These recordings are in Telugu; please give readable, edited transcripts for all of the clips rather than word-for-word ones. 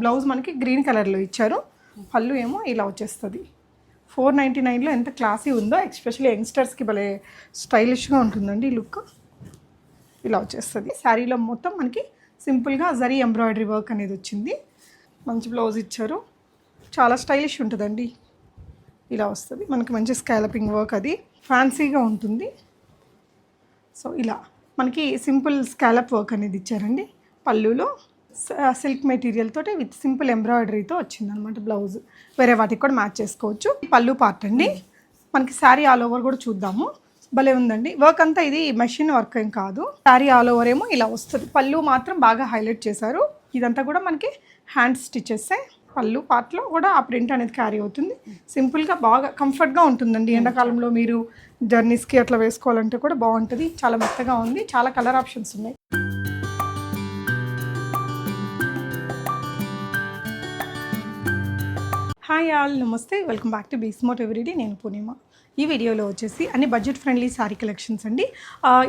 బ్లౌజ్ మనకి గ్రీన్ కలర్లో ఇచ్చారు. పళ్ళు ఏమో ఇలా వచ్చేస్తుంది. 499లో ఎంత క్లాసీ ఉందో, ఎస్పెషల్లీ యంగ్స్టర్స్కి భలే స్టైలిష్గా ఉంటుందండి. ఈ లుక్ ఇలా వచ్చేస్తుంది. శారీలో మొత్తం మనకి సింపుల్గా జరీ ఎంబ్రాయిడరీ వర్క్ అనేది వచ్చింది. మంచి బ్లౌజ్ ఇచ్చారు, చాలా స్టైలిష్ ఉంటుందండి. ఇలా వస్తుంది మనకి మంచి స్కాలపింగ్ వర్క్, అది ఫ్యాన్సీగా ఉంటుంది. సో ఇలా మనకి సింపుల్ స్కాలప్ వర్క్ అనేది ఇచ్చారండి. పళ్ళులో సిల్క్ మెటీరియల్ తోటి విత్ సింపుల్ ఎంబ్రాయిడరీతో వచ్చిందనమాట బ్లౌజ్. వేరే వాటికి కూడా మ్యాచ్ చేసుకోవచ్చు. పళ్ళు పార్ట్ అండి. మనకి శారీ ఆల్ ఓవర్ కూడా చూద్దాము. భలే ఉందండి వర్క్ అంతా. ఇది మెషిన్ వర్క్ ఏం కాదు. శారీ ఆల్ ఓవర్ ఏమో ఇలా వస్తుంది. పళ్ళు మాత్రం బాగా హైలైట్ చేశారు. ఇదంతా కూడా మనకి హ్యాండ్ స్టిచెస్. పళ్ళు పార్ట్లో కూడా ఆ ప్రింట్ అనేది క్యారీ అవుతుంది. సింపుల్గా బాగా కంఫర్ట్గా ఉంటుందండి. ఎండాకాలంలో మీరు జర్నీస్కి అట్లా వేసుకోవాలంటే కూడా బాగుంటుంది. చాలా మెత్తగా ఉంది. చాలా కలర్ ఆప్షన్స్ ఉన్నాయి. హాయ్ ఆల్, నమస్తే, welcome back to be smart everyday. నేను పూర్ణిమ. ఈ వీడియోలో వచ్చేసి అన్ని బడ్జెట్ ఫ్రెండ్లీ శారీ కలెక్షన్స్ అండి.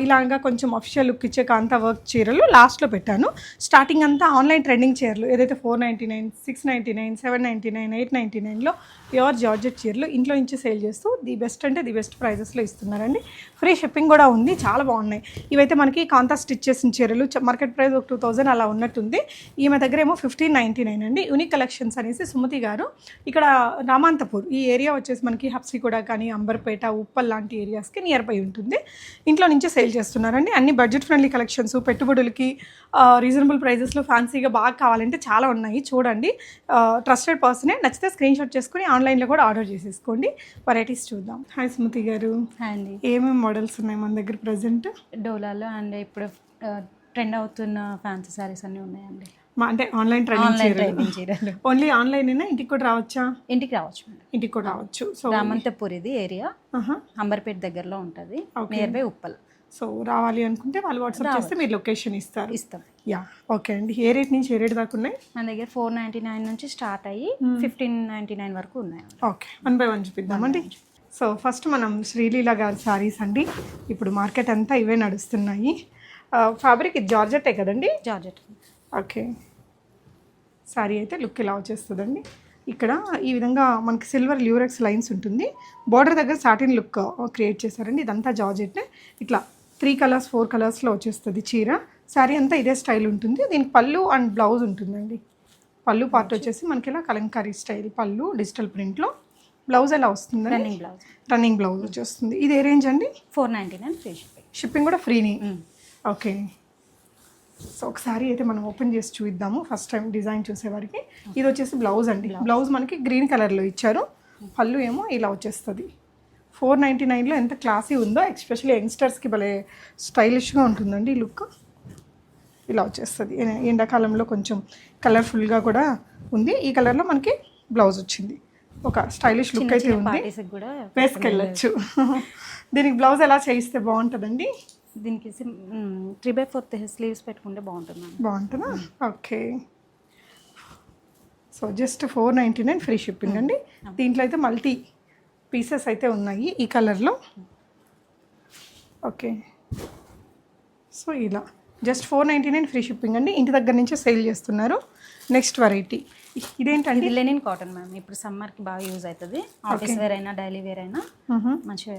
ఇలాగా కొంచెం అఫిషియల్ లుక్ ఇచ్చే కాంతా వర్క్ చీరలు లాస్ట్లో పెట్టాను. స్టార్టింగ్ అంతా ఆన్లైన్ ట్రెండింగ్ చీరలు ఏదైతే 499, 699, 799, 899లో ప్యూర్ జార్జెట్ చీరలు ఇంట్లో నుంచి సేల్ చేస్తూ ది బెస్ట్ అంటే ది బెస్ట్ ప్రైజెస్లో ఇస్తున్నారండి. ఫ్రీ షిప్పింగ్ కూడా ఉంది. చాలా బాగున్నాయి. ఇవైతే మనకి కాంతా స్టిచ్ చేసిన చీరలు. మార్కెట్ ప్రైస్ ఒక 2000 అలా ఉన్నట్టుంది. ఈమె దగ్గర ఏమో 1599 అండి. యూనిక్ కలెక్షన్స్ అనేసి సుమతి గారు. ఇక్కడ రామాంతపూర్ ఈ ఏరియా వచ్చేసి మనకి హబ్సిగూడ కానీ అంబర్పేట, ఉప్పల్ లాంటి ఏరియాస్కి నియర్ బై ఉంటుంది. ఇంట్లో నుంచే సేల్ చేస్తున్నారండి. అన్ని బడ్జెట్ ఫ్రెండ్లీ కలెక్షన్స్, పెట్టుబడులకి రీజనబుల్ ప్రైజెస్లో ఫ్యాన్సీగా బాగా కావాలంటే చాలా ఉన్నాయి. చూడండి, ట్రస్టెడ్ పర్సనే. నచ్చితే స్క్రీన్ షాట్ చేసుకుని ఆన్లైన్లో కూడా ఆర్డర్ చేసేసుకోండి. వెరైటీస్ చూద్దాం. హాయ్ సుమతి గారు. హాయ్ అండి. ఏమేమి మోడల్స్ ఉన్నాయి మన దగ్గర ప్రజెంట్? డోలాలో అండ్ ఇప్పుడు ట్రెండ్ అవుతున్న ఫ్యాన్సీ సారీస్ అన్నీ ఉన్నాయండి. అంటే ఆన్లైన్ ట్రెండింగ్ చీరలు. ఓన్లీ ఆన్లైన్ అయినా ఇంటికి కూడా రావచ్చా? ఇంటికి రావచ్చు మేడం. ఇంటికి కూడా రావచ్చు. సో రామంతపూర్ ఇది ఏరియా, అంబర్పేట దగ్గరలో ఉంటుంది, నియర్ బై ఉప్పల్. సో రావాలి అనుకుంటే వాళ్ళు వాట్సాప్ చేస్తే మీరు లొకేషన్ ఇస్తాం. యా, ఓకే అండి. ఏ రేట్ నుంచి ఏ రేట్ దాకా ఉన్నాయి మన దగ్గర? 499 నుంచి స్టార్ట్ అయ్యి 1599 వరకు ఉన్నాయి. Okay, 1 by 1 చూపిద్దామండి. సో ఫస్ట్ మనం శ్రీలీల గారి శారీస్ అండి. ఇప్పుడు మార్కెట్ అంతా ఇవే నడుస్తున్నాయి. ఫ్యాబ్రిక్ ఇది జార్జెట్టే కదండి? జార్జెట్. ఓకే, శారీ అయితే లుక్ ఇలా వచ్చేస్తుందండి. ఇక్కడ ఈ విధంగా మనకి సిల్వర్ ల్యూరెక్స్ లైన్స్ ఉంటుంది. బార్డర్ దగ్గర సాటిన్ లుక్ క్రియేట్ చేశారండి. ఇదంతా జార్జెట్. ఇట్లా 3 కలర్స్ 4 కలర్స్లో వచ్చేస్తుంది చీర. శారీ అంతా ఇదే స్టైల్ ఉంటుంది. దీనికి పళ్ళు అండ్ బ్లౌజ్ ఉంటుందండి. పళ్ళు పార్ట్ వచ్చేసి మనకి ఇలా కలంకారీ స్టైల్ పళ్ళు డిజిటల్ ప్రింట్లో. బ్లౌజ్ ఎలా వస్తుంది? రన్నింగ్ బ్లౌజ్ వచ్చేస్తుంది. ఇది ఏ రేంజ్ అండి? 499 ఫ్రీ షిప్పింగ్. షిప్పింగ్ కూడా ఫ్రీని. ఓకే, సో ఒకసారి అయితే మనం ఓపెన్ చేసి చూద్దాము ఫస్ట్ టైం డిజైన్ చూసేవారికి. ఇది వచ్చేసి బ్లౌజ్ అండి. బ్లౌజ్ మనకి గ్రీన్ కలర్లో ఇచ్చారు. పళ్ళు ఏమో ఇలా వచ్చేస్తుంది. 499లో ఎంత క్లాసీ ఉందో, ఎస్పెషల్లీ యంగ్స్టర్స్కి భలే స్టైలిష్గా ఉంటుందండి. ఈ లుక్ ఇలా వచ్చేస్తుంది. ఎండాకాలంలో కొంచెం కలర్ఫుల్గా కూడా ఉంది. ఈ కలర్లో మనకి బ్లౌజ్ వచ్చింది. ఒక స్టైలిష్ లుక్ అయితే ఉంది. వేసుకెళ్ళచ్చు. దీనికి బ్లౌజ్ ఎలా చేయిస్తే బాగుంటుందండి? దీనికి 3/4 స్లీవ్స్ పెట్టుకుంటే బాగుంటుందా? Okay, so just 499 free shipping అండి. దీంట్లో అయితే మల్టీ పీసెస్ అయితే ఉన్నాయి ఈ కలర్లో. ఓకే, సో ఇలా జస్ట్ 499 ఫ్రీ షిప్పింగ్ అండి. ఇంటి దగ్గర నుంచే సేల్ చేస్తున్నారు. నెక్స్ట్ వెరైటీ ఇదేంటండి? Linen cotton ma'am. ఇప్పుడు సమ్మర్కి బాగా యూజ్ అవుతుంది. ఆఫీస్ వేర్ అయినా డైలీ వేర్ అయినా మంచిగా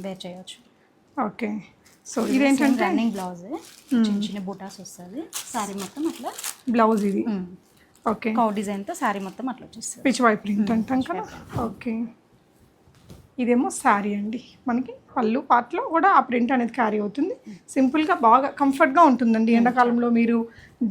వేర్ చేయవచ్చు. ఓకే, సో ఇదేంటంటే రన్నింగ్ బ్లౌజ్, చిన్న చిన్న బూటాస్ వస్తుంది. శారీ మొత్తం అట్లా బ్లౌజ్ ఇది. ఓకే, కౌ డిజైన్తో శారీ మొత్తం అట్లా వచ్చేస్తుంది. పిచ్ వై ప్రింట్ అంటాం కదా. ఓకే, ఇదేమో శారీ అండి. మనకి పళ్ళు పార్ట్లో కూడా ఆ ప్రింట్ అనేది క్యారీ అవుతుంది. సింపుల్గా బాగా కంఫర్ట్గా ఉంటుందండి. ఎండాకాలంలో మీరు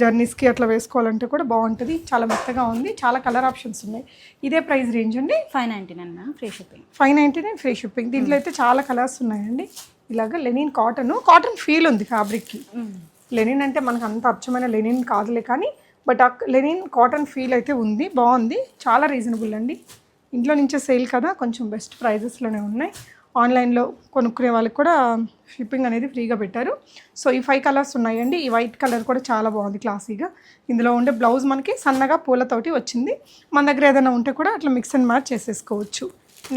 జర్నీస్కి అట్లా వేసుకోవాలంటే కూడా బాగుంటుంది. చాలా మెత్తగా ఉంది. చాలా కలర్ ఆప్షన్స్ ఉన్నాయి. ఇదే ప్రైస్ రేంజ్ అండి? 599 ma'am free shipping. 599 free shipping. దీంట్లో అయితే చాలా కలర్స్ ఉన్నాయండి. ఇలాగ లెనిన్ కాటన్ ఫీల్ ఉంది ఫ్యాబ్రిక్కి. లెనిన్ అంటే మనకు అంత అచ్చమైన లెనిన్ కాదులే కానీ, బట్ ఆ లెనిన్ కాటన్ ఫీల్ అయితే ఉంది. బాగుంది, చాలా రీజనబుల్ అండి. ఇంట్లో నుంచే సేల్ కదా, కొంచెం బెస్ట్ ప్రైజెస్లోనే ఉన్నాయి. ఆన్లైన్లో కొనుక్కునే వాళ్ళకి కూడా షిప్పింగ్ అనేది ఫ్రీగా పెట్టారు. సో ఈ 5 కలర్స్ ఉన్నాయండి. ఈ వైట్ కలర్ కూడా చాలా బాగుంది, క్లాసీగా. ఇందులో ఉండే బ్లౌజ్ మనకి సన్నగా పూలతోటి వచ్చింది. మన దగ్గర ఏదైనా ఉంటే కూడా అట్లా మిక్స్ అండ్ మ్యాచ్ చేసేసుకోవచ్చు.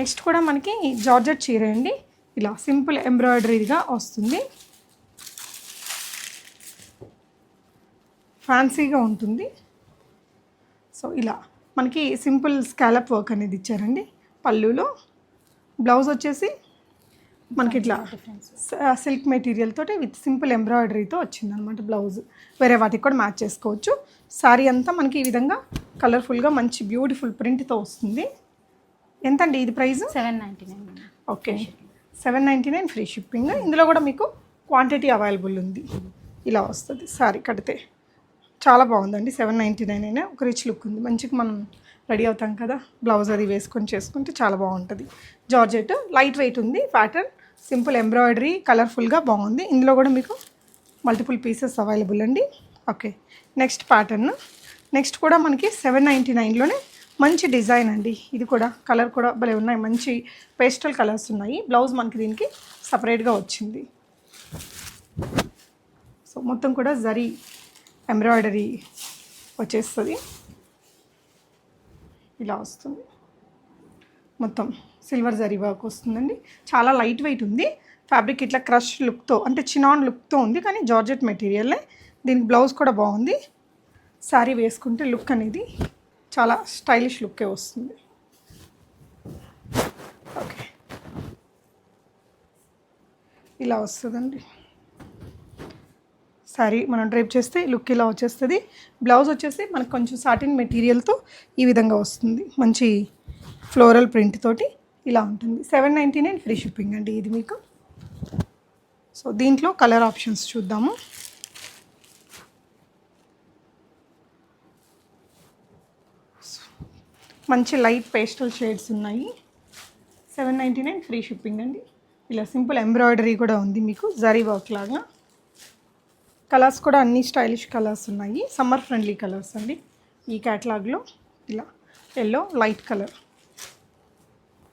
నెక్స్ట్ కూడా మనకి జార్జెట్ చీర అండి. ఇలా సింపుల్ ఎంబ్రాయిడరీగా వస్తుంది. ఫ్యాన్సీగా ఉంటుంది. సో ఇలా మనకి సింపుల్ స్కాలప్ వర్క్ అనేది ఇచ్చారండి పళ్ళులో. బ్లౌజ్ వచ్చేసి మనకి ఇట్లా సిల్క్ మెటీరియల్ తోటి విత్ సింపుల్ ఎంబ్రాయిడరీతో వచ్చింది అనమాట బ్లౌజ్. వేరే వాటికి కూడా మ్యాచ్ చేసుకోవచ్చు. శారీ అంతా మనకి ఈ విధంగా కలర్ఫుల్గా మంచి బ్యూటిఫుల్ ప్రింట్తో వస్తుంది. ఎంతండి ఇది ప్రైస్? 799. Okay, 799 free shipping. ఇందులో కూడా మీకు క్వాంటిటీ అవైలబుల్ ఉంది. ఇలా వస్తుంది శారీ కడితే. చాలా బాగుందండి. 799 అయినా ఒక రిచ్ లుక్ ఉంది. మంచిగా మనం రెడీ అవుతాం కదా, బ్లౌజ్ అది వేసుకొని చేసుకుంటే చాలా బాగుంటుంది. జార్జెట్ లైట్ వెయిట్ ఉంది. ప్యాటర్న్ సింపుల్ ఎంబ్రాయిడరీ కలర్ఫుల్గా బాగుంది. ఇందులో కూడా మీకు మల్టిపుల్ పీసెస్ అవైలబుల్ అండి. Okay, next pattern. నెక్స్ట్ కూడా మనకి 799లోనే మంచి డిజైన్ అండి. ఇది కూడా కలర్ కూడా భలే ఉన్నాయి. మంచి పేస్టల్ కలర్స్ ఉన్నాయి. బ్లౌజ్ మనకి దీనికి సపరేట్గా వచ్చింది. సో మొత్తం కూడా జరీ ఎంబ్రాయిడరీ వచ్చేస్తుంది. ఇలా వస్తుంది. మొత్తం సిల్వర్ జరీ వర్క్ వస్తుందండి. చాలా లైట్ వెయిట్ ఉంది. ఫ్యాబ్రిక్ ఇట్లా క్రష్ లుక్తో అంటే చినాన్ లుక్తో ఉంది, కానీ జార్జెట్ మెటీరియల్లే. దీనికి బ్లౌజ్ కూడా బాగుంది. శారీ వేసుకుంటే లుక్ అనేది చాలా స్టైలిష్ లుక్కే వస్తుంది. ఓకే, ఇలా వస్తుందండి శారీ. మనం డ్రైప్ చేస్తే లుక్ ఇలా వచ్చేస్తుంది. బ్లౌజ్ వచ్చేసి మనకు కొంచెం సాటిన్ మెటీరియల్తో ఈ విధంగా వస్తుంది. మంచి ఫ్లోరల్ ప్రింట్ తోటి ఇలా ఉంటుంది. 799 ఫ్రీ షిప్పింగ్ అండి ఇది మీకు. సో దీంట్లో కలర్ ఆప్షన్స్ చూద్దాము. మంచి లైట్ పేస్టల్ షేడ్స్ ఉన్నాయి. 799 ఫ్రీ షిప్పింగ్ అండి. ఇలా సింపుల్ ఎంబ్రాయిడరీ కూడా ఉంది మీకు జరీ వర్క్ లాగా. కలర్స్ కూడా అన్ని స్టైలిష్ కలర్స్ ఉన్నాయి. సమ్మర్ ఫ్రెండ్లీ కలర్స్ అండి ఈ క్యాటలాగ్లో. ఇలా ఎల్లో లైట్ కలర్,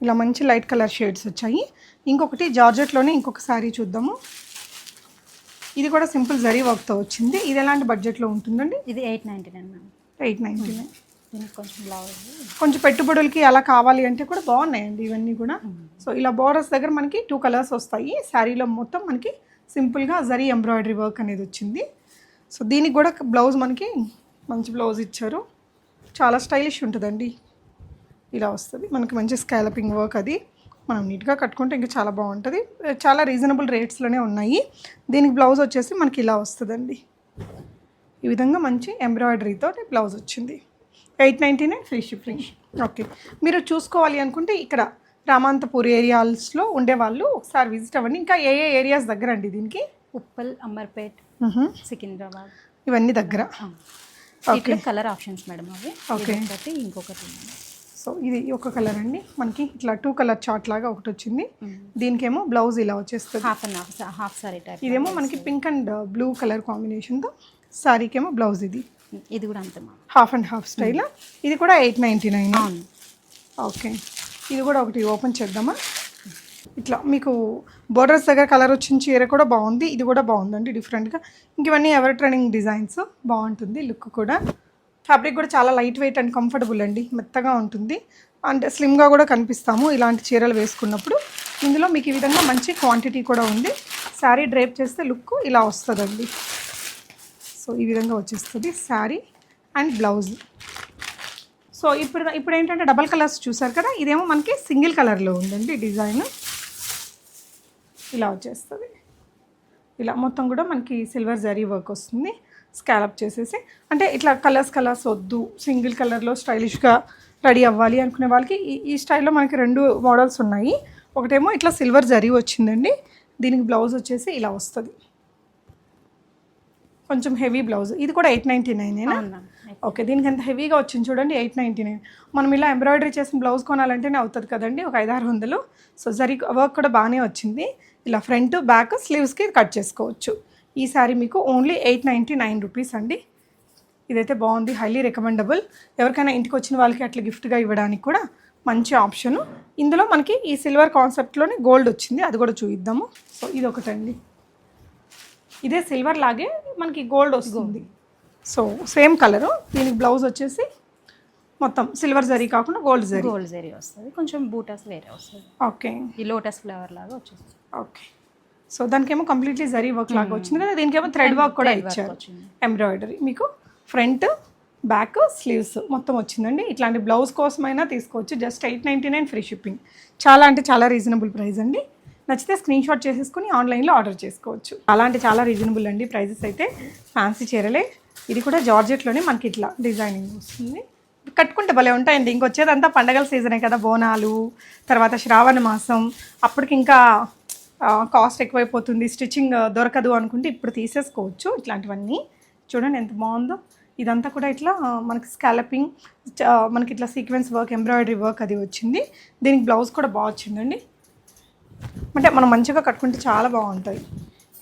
ఇలా మంచి లైట్ కలర్ షేడ్స్ వచ్చాయి. ఇంకొకటి జార్జెట్లోనే ఇంకొక శారీ చూద్దాము. ఇది కూడా సింపుల్ జరీ వర్క్తో వచ్చింది. ఇది ఎలాంటి బడ్జెట్లో ఉంటుందండి? ఇది 899 మ్యామ్. 899. దీనికి కొంచెం బ్లౌజ్ కొంచెం పెట్టుబడులకి అలా కావాలి అంటే కూడా బాగున్నాయండి ఇవన్నీ కూడా. సో ఇలా బోర్డర్స్ దగ్గర మనకి 2 కలర్స్ వస్తాయి. శారీలో మొత్తం మనకి సింపుల్గా జరీ ఎంబ్రాయిడరీ వర్క్ అనేది వచ్చింది. సో దీనికి కూడా బ్లౌజ్ మనకి మంచి బ్లౌజ్ ఇచ్చారు. చాలా స్టైలిష్ ఉంటుందండి. ఇలా వస్తుంది మనకి మంచి స్కాలపింగ్ వర్క్. అది మనం నీట్గా కట్టుకుంటే ఇంకా చాలా బాగుంటుంది. చాలా రీజనబుల్ రేట్స్లోనే ఉన్నాయి. దీనికి బ్లౌజ్ వచ్చేసి మనకి ఇలా వస్తుందండి. ఈ విధంగా మంచి ఎంబ్రాయిడరీతో బ్లౌజ్ వచ్చింది. 899 ఫ్రీ షిప్పింగ్. ఓకే, మీరు చూసుకోవాలి అనుకుంటే ఇక్కడ రామాంతపూర్ ఏరియాస్లో ఉండేవాళ్ళు ఒకసారి విజిట్ అవ్వండి. ఇంకా ఏ ఏ ఏరియాస్ దగ్గర అండి దీనికి? ఉప్పల్, అమర్పేట్, సికింద్రాబాద్ ఇవన్నీ దగ్గర. ఓకే, కలర్ ఆప్షన్స్ మేడం అవి. ఓకే, ఇంకొకటి. సో ఇది ఒక కలర్ అండి. మనకి ఇట్లా 2 కలర్ చార్ట్ లాగా ఒకటి వచ్చింది. దీనికేమో బ్లౌజ్ ఇలా వచ్చేస్తుంది. Half sorry type. ఇదేమో మనకి పింక్ అండ్ బ్లూ కలర్ కాంబినేషన్తో. శారీకేమో బ్లౌజ్ ఇది. ఇది కూడా అంతే హాఫ్ అండ్ హాఫ్ స్టైల్. ఇది కూడా 899. ఓకే, ఇది కూడా ఒకటి ఓపెన్ చేద్దామా? ఇట్లా మీకు బోర్డర్స్ దగ్గర కలర్ వచ్చిన చీర కూడా బాగుంది. ఇది కూడా బాగుందండి డిఫరెంట్గా. ఇంక ఇవన్నీ ఎవర్ ట్రెండింగ్ డిజైన్స్. బాగుంటుంది లుక్ కూడా. ఫ్యాబ్రిక్ కూడా చాలా లైట్ వెయిట్ అండ్ కంఫర్టబుల్ అండి. మెత్తగా ఉంటుంది అండ్ స్లిమ్గా కూడా కనిపిస్తాము ఇలాంటి చీరలు వేసుకున్నప్పుడు. ఇందులో మీకు ఈ విధంగా మంచి క్వాంటిటీ కూడా ఉంది. శారీ డ్రేప్ చేస్తే లుక్ ఇలా వస్తుందండి. సో ఈ విధంగా వచ్చేస్తుంది శారీ అండ్ బ్లౌజ్. సో ఇప్పుడు ఏంటంటే డబల్ కలర్స్ చూసారు కదా. ఇదేమో మనకి సింగిల్ కలర్లో ఉందండి డిజైన్. ఇలా వచ్చేస్తుంది. ఇలా మొత్తం కూడా మనకి సిల్వర్ జరీ వర్క్ వస్తుంది. స్కాలప్ చేసేసి అంటే ఇట్లా కలర్స్ వద్దు, సింగిల్ కలర్లో స్టైలిష్గా రెడీ అవ్వాలి అనుకునే వాళ్ళకి ఈ స్టైల్లో మనకి 2 మోడల్స్ ఉన్నాయి. ఒకటేమో ఇట్లా సిల్వర్ జరీ వచ్చిందండి. దీనికి బ్లౌజ్ వచ్చేసి ఇలా వస్తుంది. కొంచెం హెవీ బ్లౌజ్. ఇది కూడా 899. ఓకే, దీనికి ఎంత హెవీగా వచ్చింది చూడండి. 899. మనం ఇలా ఎంబ్రాయిడరీ చేసిన బ్లౌజ్ కొనాలంటేనే అవుతుంది కదండి, ఒక 500-600. సో జరీ వర్క్ కూడా బాగానే వచ్చింది. ఇలా ఫ్రంట్ బ్యాక్ స్లీవ్స్కి కట్ చేసుకోవచ్చు. ఈ శారీ మీకు ఓన్లీ 899 రూపీస్ అండి. ఇదైతే బాగుంది, హైలీ రికమెండబుల్. ఎవరికైనా ఇంటికి వచ్చిన వాళ్ళకి అట్లా గిఫ్ట్గా ఇవ్వడానికి కూడా మంచి ఆప్షను. ఇందులో మనకి ఈ సిల్వర్ కాన్సెప్ట్లోనే గోల్డ్ వచ్చింది, అది కూడా చూద్దాము. సో ఇది ఒకటండి. ఇదే సిల్వర్ లాగే మనకి గోల్డ్ వస్తుంది. So same colour. దీనికి బ్లౌజ్ వచ్చేసి మొత్తం సిల్వర్ జరీ కాకుండా గోల్డ్ జరీ వస్తుంది. కొంచెం బూటాస్ వేరే వస్తుంది. ఓకే, ఈ లోటస్ ఫ్లవర్ లాగా వచ్చేస్తుంది. ఓకే, సో దానికేమో కంప్లీట్లీ జరీ వర్క్ లాగా వచ్చింది కదా. దీనికేమో థ్రెడ్ వర్క్ కూడా ఇచ్చారు. ఎంబ్రాయిడరీ మీకు ఫ్రంట్ బ్యాక్ స్లీవ్స్ మొత్తం వచ్చిందండి. ఇట్లాంటి బ్లౌజ్ కోసమైనా తీసుకోవచ్చు. Just 899 free shipping. చాలా అంటే చాలా రీజనబుల్ ప్రైస్ అండి. నచ్చితే స్క్రీన్ షాట్ చేసేసుకుని ఆన్లైన్లో ఆర్డర్ చేసుకోవచ్చు. చాలా అంటే చాలా రీజనబుల్ అండి ప్రైజెస్ అయితే. ఫ్యాన్సీ చీరలే. ఇది కూడా జార్జెట్లోనే మనకి ఇట్లా డిజైనింగ్ వస్తుంది. కట్టుకుంటే భలే ఉంటాయండి. ఇంకొచ్చేదంతా పండగల సీజనే కదా, బోనాలు, తర్వాత శ్రావణ మాసం. అప్పటికి ఇంకా కాస్ట్ ఎక్కువైపోతుంది, స్టిచ్చింగ్ దొరకదు అనుకుంటే ఇప్పుడు తీసేసుకోవచ్చు. ఇట్లాంటివన్నీ చూడండి ఎంత బాగుందో. ఇదంతా కూడా ఇట్లా మనకి స్కాలపింగ్, మనకి ఇట్లా సీక్వెన్స్ వర్క్, ఎంబ్రాయిడరీ వర్క్ అది వచ్చింది. దీనికి బ్లౌజ్ కూడా బాగా వచ్చిందండి. అంటే మనం మంచిగా కట్టుకుంటే చాలా బాగుంటాయి.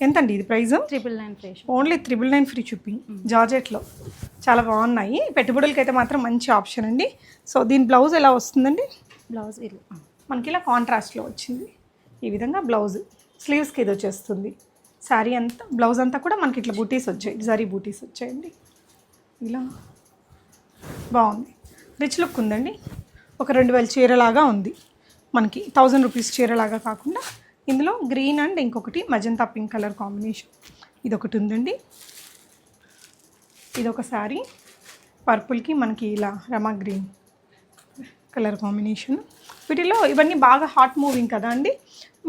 ఎంతండి ఇది price? 999 free. Only 999 free shipping. జార్జెట్లో చాలా బాగున్నాయి. పెట్టుబడులకి అయితే మాత్రం మంచి ఆప్షన్ అండి. సో దీని బ్లౌజ్ ఎలా వస్తుందండి? బ్లౌజ్ ఇది మనకి ఇలా కాంట్రాస్ట్లో వచ్చింది. ఈ విధంగా బ్లౌజ్ స్లీవ్స్కి ఇది వచ్చేస్తుంది. శారీ అంతా, బ్లౌజ్ అంతా కూడా మనకి ఇట్లా బూటీస్ వచ్చాయి, జరీ బూటీస్ వచ్చాయండి. ఇలా బాగుంది, రిచ్ లుక్ ఉందండి. ఒక 2000 చీరలాగా ఉంది మనకి. 1000 రూపీస్ చీరలాగా కాకుండా ఇందులో గ్రీన్ అండ్ ఇంకొకటి మజంతా పింక్ కలర్ కాంబినేషన్ ఇదొకటి ఉందండి. ఇదొక శారీ పర్పుల్కి మనకి ఇలా రమా గ్రీన్ కలర్ కాంబినేషన్. వీటిలో ఇవన్నీ బాగా హాట్ మూవింగ్ కదా అండి.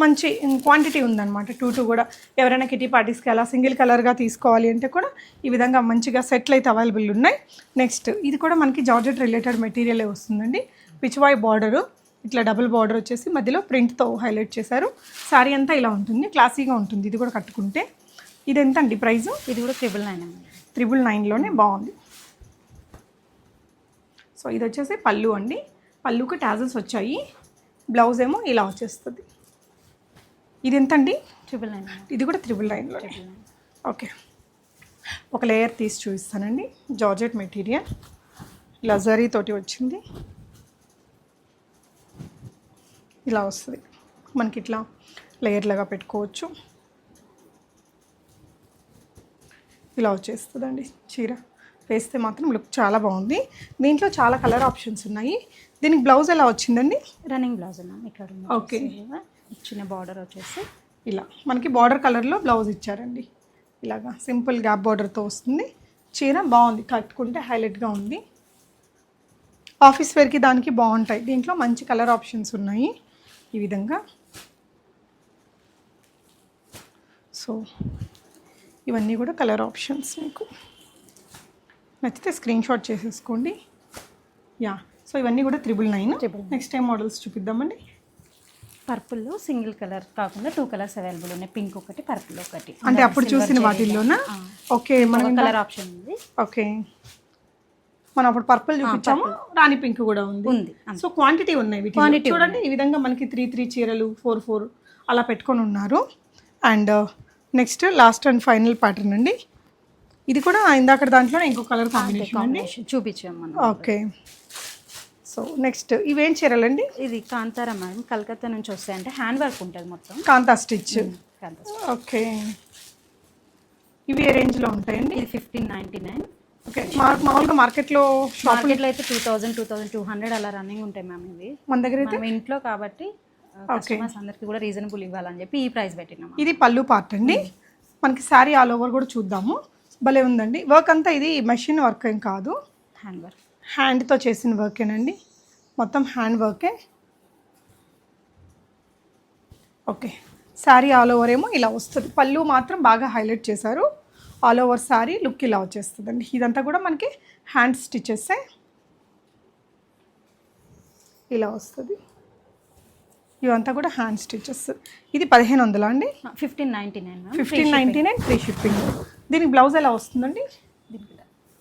మంచి క్వాంటిటీ ఉందన్నమాట. 2 కూడా ఎవరైనా కిటీ పార్టీస్కి అలా సింగిల్ కలర్గా తీసుకోవాలి అంటే కూడా ఈ విధంగా మంచిగా సెట్లు అయితే అవైలబుల్ ఉన్నాయి. నెక్స్ట్ ఇది కూడా మనకి జార్జెట్ రిలేటెడ్ మెటీరియలే వస్తుందండి. పిచ్వాయ్ బార్డరు, ఇట్లా డబుల్ బార్డర్ వచ్చేసి మధ్యలో ప్రింట్తో హైలైట్ చేశారు. శారీ అంతా ఇలా ఉంటుంది, క్లాసీగా ఉంటుంది. ఇది కూడా కట్టుకుంటే. ఇది ఎంత అండి ప్రైజు? ఇది కూడా 999. 999లోనే బాగుంది. సో ఇది వచ్చేసి పళ్ళు అండి. పళ్ళుకి టాజల్స్ వచ్చాయి. బ్లౌజ్ ఏమో ఇలా వచ్చేస్తుంది. ఇది ఎంత అండి? 999. ఇది కూడా 999లో. ఓకే, ఒక లేయర్ తీసి చూపిస్తానండి. జార్జెట్ మెటీరియల్ ఇలా జరీ తోటి వచ్చింది. ఇలా వస్తుంది మనకి. ఇట్లా లేయర్లుగా పెట్టుకోవచ్చు. ఇలా వచ్చేస్తుందండి చీర. వేస్తే మాత్రం లుక్ చాలా బాగుంది. దీంట్లో చాలా కలర్ ఆప్షన్స్ ఉన్నాయి. దీనికి బ్లౌజ్ ఎలా వచ్చిందండి? రన్నింగ్ బ్లౌజ్ అన్న ఇక్కడ. ఓకే, చిన్న బార్డర్ వచ్చేసి ఇలా మనకి బార్డర్ కలర్లో బ్లౌజ్ ఇచ్చారండి. ఇలాగా సింపుల్ గ్యాప్ బార్డర్తో వస్తుంది. చీర బాగుంది, కట్టుకుంటే హైలైట్గా ఉంది. ఆఫీస్ వేర్కి దానికి బాగుంటాయి. దీంట్లో మంచి కలర్ ఆప్షన్స్ ఉన్నాయి ఈ విధంగా. సో ఇవన్నీ కూడా కలర్ ఆప్షన్స్. మీకు నచ్చితే స్క్రీన్ షాట్ చేసేసుకోండి. యా, సో ఇవన్నీ కూడా 999. నెక్స్ట్ టైం మోడల్స్ చూపిద్దామండి. పర్పుల్లో సింగిల్ కలర్ కాకుండా 2 కలర్స్ అవైలబుల్ ఉన్నాయి. పింక్ ఒకటి, పర్పుల్ ఒకటి. అంటే అప్పుడు చూసిన వాటిల్లోనా? ఓకే, మనం కలర్ ఆప్షన్ ఉంది. ఓకే, మనం అప్పుడు పర్పుల్ చూపించాము, రాణి పింక్ కూడా ఉంది. సో క్వాంటిటీ ఉన్నాయి వీటి. చూడండి ఈ విధంగా మనకి 3 చీరలు, 4 అలా పెట్టుకొని ఉన్నారు. And next last and final pattern అండి. ఇది కూడా ఇందాక దాంట్లో ఇంకో కలర్ కాంబినేషన్ అండి చూపించాము మనం. ఓకే, సో నెక్స్ట్ ఇవేం చీరలండి? ఇది కాంతారా మేడం, కలకత్తా నుంచి వస్తాయి. అంటే హ్యాండ్ వర్క్ ఉంటుంది మొత్తం, కాంతా స్టిచ్. ఓకే, ఇవి ఏ రేంజ్లో ఉంటాయండి? ఇది 1599. ఓకే, మామూలుగా మార్కెట్లో షాప్లో అయితే 2000, 2200 అలా రన్నింగ్ ఉంటాయి మ్యామ్. ఇవి మన దగ్గర అయితే ఇంట్లో కాబట్టి కస్టమర్స్ అందరికి కూడా రీజనబుల్ ఇవ్వాలని చెప్పి ఈ ప్రైస్ పెట్టినాము. ఇది పళ్ళు పార్ట్ అండి. మనకి శారీ ఆల్ ఓవర్ కూడా చూద్దాము. భలే ఉందండి. వర్క్ అంతా ఇది మెషిన్ వర్క్ ఏం కాదు, హ్యాండ్ వర్క్, హ్యాండ్తో చేసిన వర్కేనండి. మొత్తం హ్యాండ్ వర్కే. ఓకే, శారీ ఆల్ ఓవర్ ఏమో ఇలా వస్తుంది. పళ్ళు మాత్రం బాగా హైలైట్ చేశారు. ఆల్ ఓవర్ శారీ లుక్ ఇలా వచ్చేస్తుందండి. ఇదంతా కూడా మనకి హ్యాండ్ స్టిచెస్ ఇలా వస్తుంది. ఇవంతా కూడా హ్యాండ్ స్టిచెస్. ఇది 1500 అండి? 1599. 1599 ఫ్రీ షిప్పింగ్. దీనికి బ్లౌజ్ ఎలా వస్తుందండి? దీనికి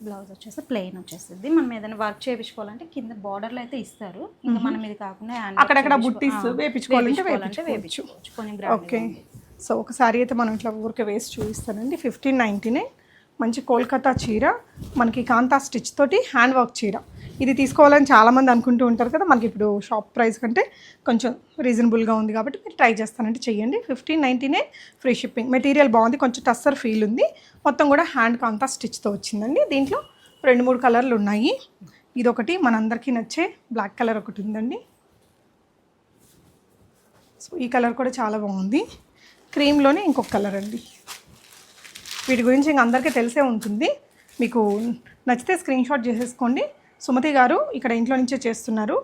బ్లౌజ్ వచ్చేసి ప్లెయిన్ వచ్చేస్తుంది. మనం ఏదైనా వర్క్ చేయించుకోవాలంటే కింద బార్డర్లో అయితే ఇస్తారు. ఇంకా మనం ఇది కాకుండా అక్కడక్కడ బుట్టీస్ వేయించుకోవాలంటే వేయించుకోవచ్చు. ఓకే, సో ఒక సారీ అయితే మనం ఇట్లా ఊరికే వేసి చూపిస్తానండి. 1599. మంచి కోల్కతా చీర, మనకి కాంతా స్టిచ్ తోటి హ్యాండ్ వర్క్ చీర. ఇది తీసుకోవాలని చాలామంది అనుకుంటూ ఉంటారు కదా. మనకి ఇప్పుడు షాప్ ప్రైస్ కంటే కొంచెం రీజనబుల్గా ఉంది కాబట్టి మీరు ట్రై చేస్తానంటే చెయ్యండి. 1599 ఫ్రీ షిప్పింగ్. మెటీరియల్ బాగుంది, కొంచెం టస్సర్ ఫీల్ ఉంది. మొత్తం కూడా హ్యాండ్ కాంతా స్టిచ్తో వచ్చిందండి. దీంట్లో 2-3 కలర్లు ఉన్నాయి. ఇదొకటి మనందరికీ నచ్చే బ్లాక్ కలర్ ఒకటి ఉందండి. సో ఈ కలర్ కూడా చాలా బాగుంది. క్రీమ్లోనే ఇంకొక కలర్ అండి. వీటి గురించి ఇంక అందరికీ తెలిసే ఉంటుంది. మీకు నచ్చితే స్క్రీన్ షాట్ చేసేసుకోండి. సుమతి గారు ఇక్కడ ఇంట్లో నుంచే చేస్తున్నారు,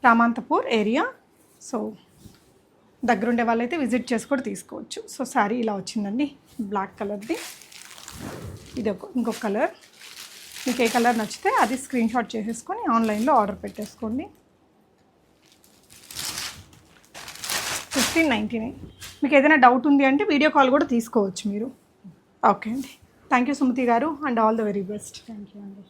రామాంతపూర్ ఏరియా. సో దగ్గరుండే వాళ్ళైతే విజిట్ చేసి కూడా తీసుకోవచ్చు. సో శారీ ఇలా వచ్చిందండి, బ్లాక్ కలర్ది. ఇది ఇంకొక కలర్. మీకు ఏ కలర్ నచ్చితే అది స్క్రీన్ షాట్ చేసేసుకొని ఆన్లైన్లో ఆర్డర్ పెట్టేసుకోండి. 1599. మీకు ఏదైనా డౌట్ ఉంది అంటే వీడియో కాల్ కూడా తీసుకోవచ్చు మీరు. ఓకే అండి, థ్యాంక్ యూ సుమతి గారు and all the very best. Thank you అండి.